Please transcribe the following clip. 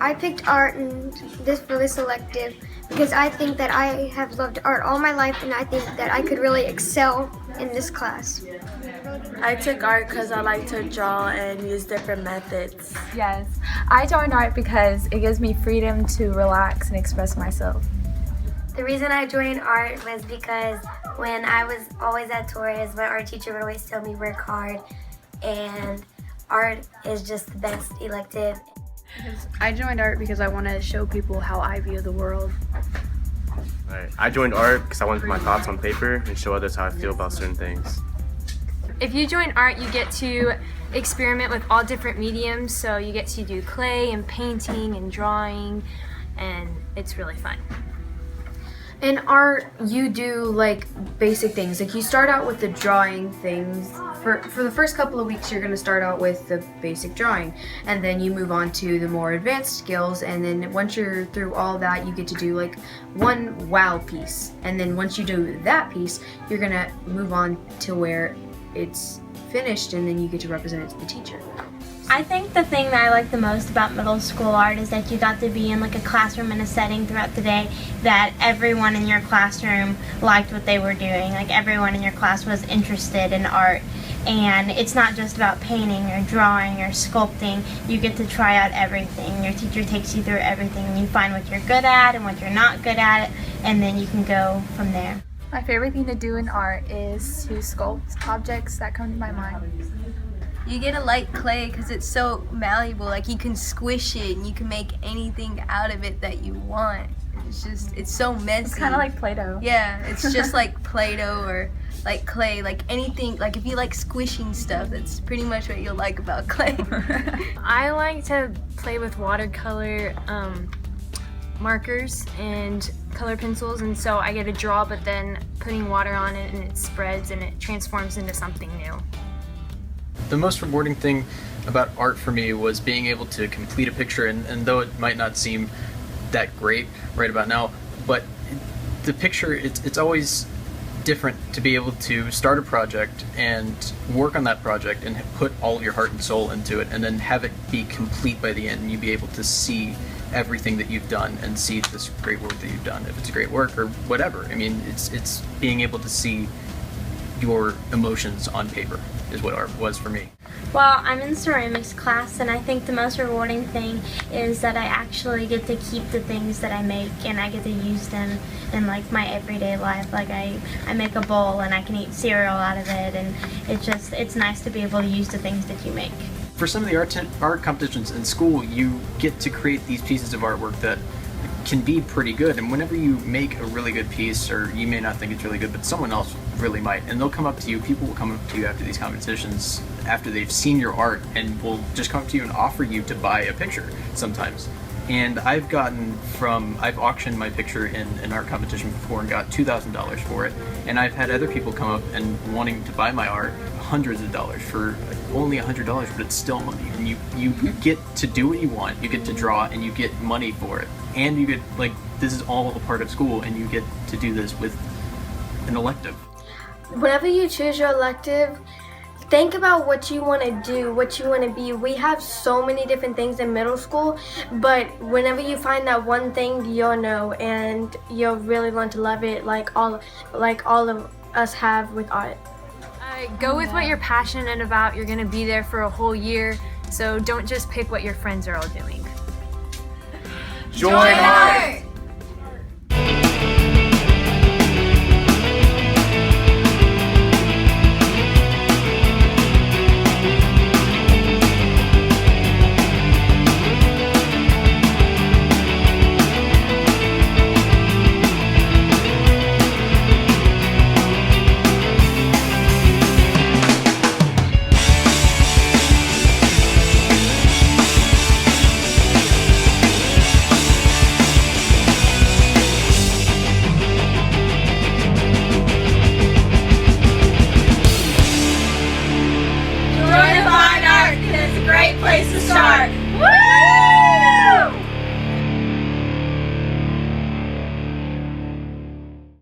I picked art for this elective because I think that I have loved art all my life, and I think that I could really excel in this class. I took art because I like to draw and use different methods. Yes, I joined art because it gives me freedom to relax and express myself. The reason I joined art was because when I was always at Torres, my art teacher would always tell me work hard, and art is just the best elective. I joined art because I wanted to show people how I view the world. Right. I joined art because I wanted to put my thoughts on paper and show others how I feel about certain things. If you join art, you get to experiment with all different mediums, so you get to do clay and painting and drawing, and it's really fun. In art, you do like basic things. Like you start out with the drawing things. For the first couple of weeks, you're going to start out with the basic drawing, and then you move on to the more advanced skills, and then once you're through all that, you get to do like one wow piece, and then once you do that piece, you're going to move on to where it's finished, and then you get to represent it to the teacher. I think the thing that I like the most about middle school art is that you got to be in like a classroom in a setting throughout the day that everyone in your classroom liked what they were doing. Like everyone in your class was interested in art, and it's not just about painting or drawing or sculpting. You get to try out everything. Your teacher takes you through everything, and you find what you're good at and what you're not good at, and then you can go from there. My favorite thing to do in art is to sculpt objects that come to my mind. You get to like clay because it's so malleable. Like you can squish it and you can make anything out of it that you want. It's so messy. It's kind of like Play-Doh. Yeah, it's just like Play-Doh or like clay, like anything. Like if you like squishing stuff, that's pretty much what you'll like about clay. I like to play with watercolor markers and color pencils, and so I get to draw, but then putting water on it and it spreads and it transforms into something new. The most rewarding thing about art for me was being able to complete a picture, and though it might not seem that great right about now, but the picture, it's always different to be able to start a project and work on that project and put all of your heart and soul into it, and then have it be complete by the end, and you be able to see everything that you've done and see this great work that you've done, if it's great work or whatever. I mean, it's being able to see your emotions on paper is what art was for me. Well, I'm in ceramics class, and I think the most rewarding thing is that I actually get to keep the things that I make, and I get to use them in like my everyday life. Like I make a bowl and I can eat cereal out of it, and it's nice to be able to use the things that you make. For some of the art competitions in school, you get to create these pieces of artwork that can be pretty good, and whenever you make a really good piece, or you may not think it's really good, but someone else really might, and they'll come up to you, people will come up to you after these competitions, after they've seen your art, and will just come up to you and offer you to buy a picture sometimes. And I've auctioned my picture in an art competition before and got $2,000 for it, and I've had other people come up and wanting to buy my art hundreds of dollars for only $100, but it's still money, and you get to do what you want, you get to draw, and you get money for it, and you get, like, this is all a part of school, and you get to do this with an elective. Whenever you choose your elective, think about what you want to do, what you want to be. We have so many different things in middle school, but whenever you find that one thing, you'll know, and you'll really learn to love it, like all of us have with art. Go with what you're passionate about. You're going to be there for a whole year, so don't just pick what your friends are all doing. Join art! to start. Woo!